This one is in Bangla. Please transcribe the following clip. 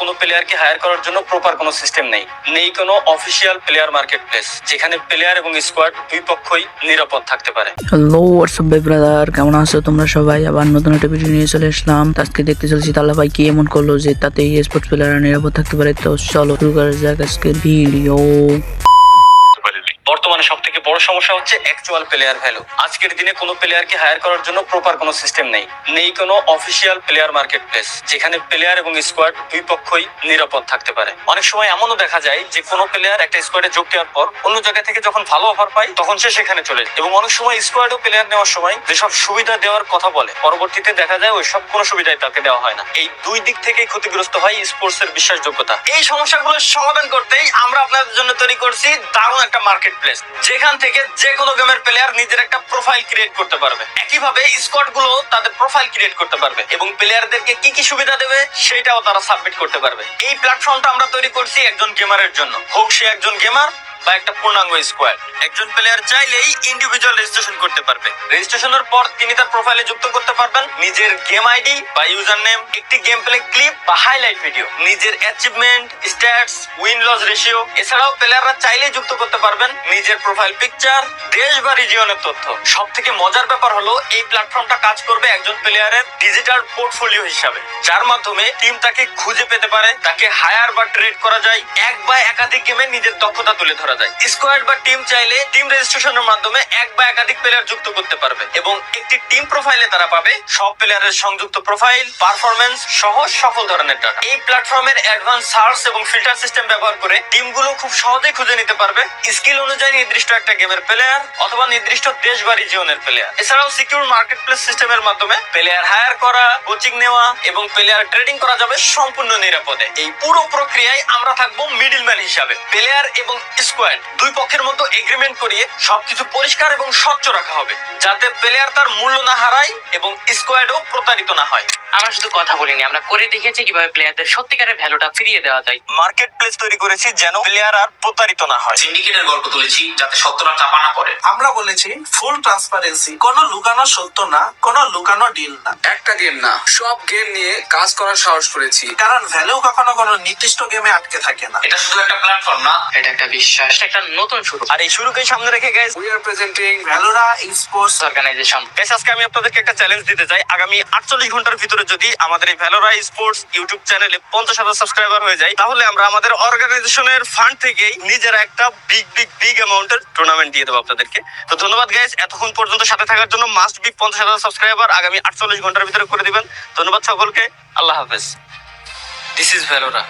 কোনো প্লেয়ারকে হায়ার করার জন্য প্রপার কোনো সিস্টেম নেই কোনো অফিসিয়াল প্লেয়ার মার্কেট প্লেস যেখানে প্লেয়ার এবং স্কোয়াড দুই পক্ষই নিরাপদ থাকতে পারে। হ্যালো হোয়াটসঅ্যাপ ভাই ব্রাদার, কেমন আছো তোমরা সবাই? আবার নতুন একটা ভিডিও নিয়ে চলে আসলাম। আজকে দেখতে চলেছি তালা ভাই কি এমন করলো যে তাতে স্পোর্টস প্লেয়াররা নিরাপদ থাকতে পারে। তো চলো শুরু করা যাক আজকের ভিডিও। বর্তমানে সব থেকে বড় সমস্যা হচ্ছে অ্যাকচুয়াল প্লেয়ার ভ্যালু। আজকের দিনে কোনো প্লেয়ারকে হায়ার করার জন্য প্রপার কোনো সিস্টেম নেই কোনো অফিসিয়াল প্লেয়ার মার্কেট প্লেস যেখানে প্লেয়ার এবং স্কোয়াড দুই পক্ষই নিরাপদ থাকতে পারে। অনেক সময় এমনও দেখা যায় যে কোনো প্লেয়ার একটা স্কোয়াডে যোগ দেওয়ার পর অন্য জায়গা থেকে যখন ভালো অফার পায় তখন সে সেখানে চলে যায়, এবং অনেক সময় স্কোয়াডও প্লেয়ার নেওয়ার সময় যেসব সুবিধা দেওয়ার কথা বলে পরবর্তীতে দেখা যায় ওই সব কোনো সুবিধাই তাকে দেওয়া হয় না। এই দুই দিক থেকেই ক্ষতিগ্রস্ত হয় স্পোর্টস এর বিশ্বাসযোগ্যতা। এই সমস্যাগুলো সমাধান করতেই আমরা আপনাদের জন্য তৈরি করছি দারুণ একটা মার্কেট প্লেস, যেখান থেকে যে কোনো গেমের প্লেয়ার নিজের একটা প্রোফাইল ক্রিয়েট করতে পারবে। একইভাবে স্কোয়াড গুলো তাদের প্রোফাইল ক্রিয়েট করতে পারবে এবং প্লেয়ারদেরকে কি কি সুবিধা দেবে সেটাও তারা সাবমিট করতে পারবে। এই প্ল্যাটফর্মটা আমরা তৈরি করছি একজন গেমারের জন্য, হোক সে একজন গেমার বা একটা পূর্ণাঙ্গ স্কোয়াড। একজন প্লেয়ার চাইলেই ইন্ডিভিজুয়াল রেজিস্ট্রেশন করতে পারবে। রেজিস্ট্রেশনের পর তিনি তার প্রোফাইলে যুক্ত করতে পারবেন নিজের গেম আইডি বা ইউজার নেম, একটি গেম প্লে ক্লিপ বা হাইলাইট ভিডিও, নিজের achievement, stats, win loss ratio. এছাড়াও প্লেয়াররা চাইলেই যুক্ত করতে পারবেন নিজের প্রোফাইল পিকচার, দেশ বা রিজিয়নের তথ্য। সব থেকে মজার ব্যাপার হলো এই প্ল্যাটফর্মটা কাজ করবে একজন প্লেয়ারের ডিজিটাল পোর্টফোলিও হিসাবে, যার মাধ্যমে টিম তাকে খুঁজে পেতে পারে, তাকে হায়ার বা ট্রেড করা যায়, এক বা একাধিক গেমে নিজের দক্ষতা তুলে ধরা যায়। স্কোয়াড বা টিম চাইলে টিম রেজিস্ট্রেশনের মাধ্যমে এক বা একাধিক প্লেয়ার যুক্ত করতে পারবে এবং একটি টিম প্রোফাইলে তারা পাবে সব প্লেয়ারের সংযুক্ত প্রোফাইল, পারফরম্যান্স সহ সকল ধরনের ডাটা। এই প্ল্যাটফর্মের অ্যাডভান্স সার্চ এবং ফিল্টার সিস্টেম ব্যবহার করে টিমগুলো খুব সহজেই খুঁজে নিতে পারবে স্কিল অনুযায়ী নির্দিষ্ট একটা গেমের প্লেয়ার অথবা নির্দিষ্ট দেশ বা রিজিয়নের প্লেয়ার। এছাড়াও সিকিউর মার্কেট প্লেস সিস্টেমের মাধ্যমে প্লেয়ার হায়ার করা, কোচিং নেওয়া এবং প্লেয়ার ট্রেডিং করা যাবে সম্পূর্ণ নিরাপদে। এই পুরো প্রক্রিয়ায় আমরা থাকবো মিডলম্যান হিসাবে। প্লেয়ার এবং স্কোয়াড দুই পক্ষের মধ্যে এগ্রিমেন্ট করিয়ে সবকিছু পরিষ্কার এবং স্বচ্ছ রাখা হবে, যাতে প্লেয়ার তার মূল্য না হারায় এবং স্কোয়াডও প্রতারিত না হয়। আমরা শুধু কথা বলিনি, আমরা করে দেখেছি কিভাবে প্লেয়ারদের সত্যিকারের ভ্যালুটা ফিরিয়ে দেওয়া যায়। মার্কেট প্লেস তৈরি করেছি যেন প্লেয়ার আর প্রতারিত না হয়। সিন্ডিকেটের গল্প তুলেছি যাতে সত্যটা চাপা না পড়ে। আমরা বলেছি ফুল ট্রান্সপারেন্সি, কোনো লুকানো সত্য না, কোনো লুকানো ডিল না। একটা গেম না, সব গেম নিয়ে কাজ করার সাহস করেছি, কারণ ভ্যালু কখনো কোনো নির্দিষ্ট গেমে আটকে থাকে না। এটা শুধু একটা প্ল্যাটফর্ম না, এটা একটা বিশ্বাস, এটা একটা নতুন শুরু। আর এই শুরুকেই সামনে রেখে guys we are presenting Valora sports organisation. আজকে আমি আপনাদেরকে একটা চ্যালেঞ্জ দিতে চাই। আগামী 48 ঘন্টার ভিতরে যদি আমাদের এই ভ্যালোরা স্পোর্টস ইউটিউব চ্যানেলে 50,000 সাবস্ক্রাইবার হয়ে যায়, তাহলে আমরা আমাদের অর্গানাইজেশনের ফান্ড থেকেই নিজেরা একটা বিগ অ্যামাউন্টের টুর্নামেন্ট দিয়ে দেবো আপনাদেরকে। তো ধন্যবাদ গাইস এতক্ষণ পর্যন্ত সাথে থাকার জন্য। মাস্ট বি 50,000 সাবস্ক্রাইবার আগামী 48 ঘন্টার ভিতরে করে দিবেন। ধন্যবাদ সকলকে, আল্লাহ হাফেজ। This is ভ্যালোরা।